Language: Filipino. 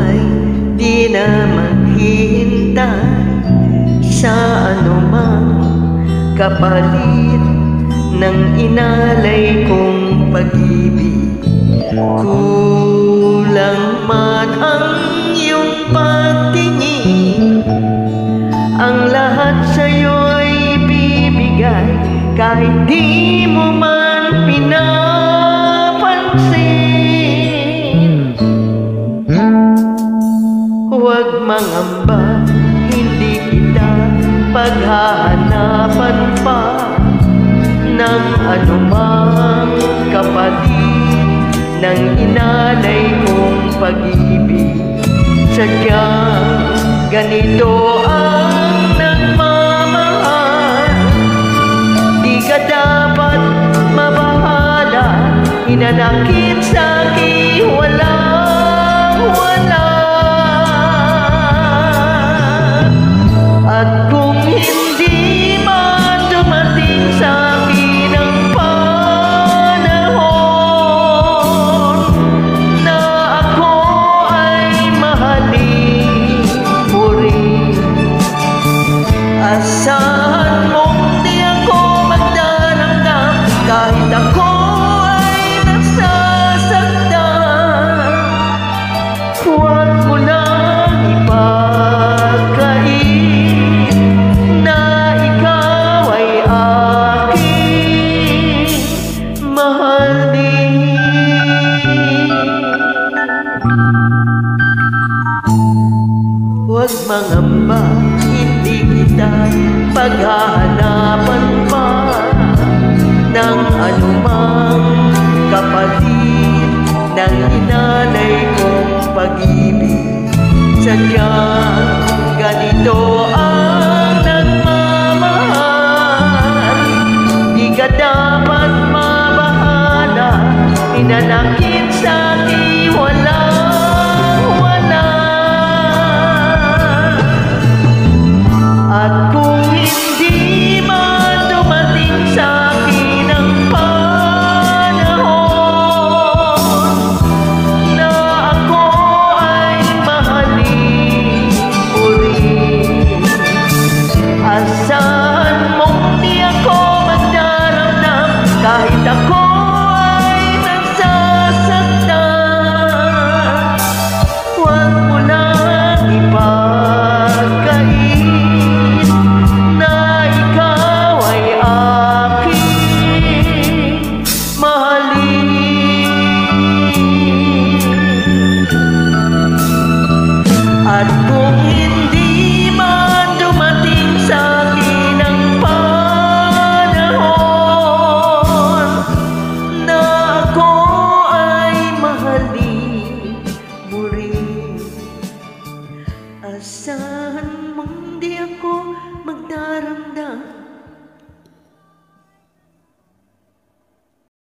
buhay di na maghihintay sa anumang kapalit ng inalay kong pag-ibig. Kulang man ang iyong pagtingin, ang lahat sa'yo'y bibigay kahit di mo man pinapansin. Huwag mangamba, hindi kita paghahanapan pa ng anumang kapatid ng inalay kong pag-ibig. Sadyang ganito ang nagmamahal, di ka dapat mabahala, hinanakit sa'kin walang wala. At kung hindi man dumating sa'kin ang panahon na ako ay mahalin mo rin, asahan mong di ako magdaramdam kahit ako ay nasasaktan. Huwag mo lang ipagkait na ikaw ay aking mahal din. Huwag mangamba, hindi kita paghahanapan pa ng anumang kapatid ng inalay kong pag-ibig. Sadyang ganito ang nagmamahal, di ka dapat mabahala, hinanakit sa'kin walang wala. At kung hindi man dumating sa'kin ang panahon na ako ay mahalin mo rin, asahan mong di ako magdaramdam kahit ako ay nasasaktan. Huwag mo lang ipagkait na ikaw ay aking mahalin. At kung hindi man dumating sa'kin ang panahon na ako ay mahalin mo rin, asahan mong di ako magdaramdam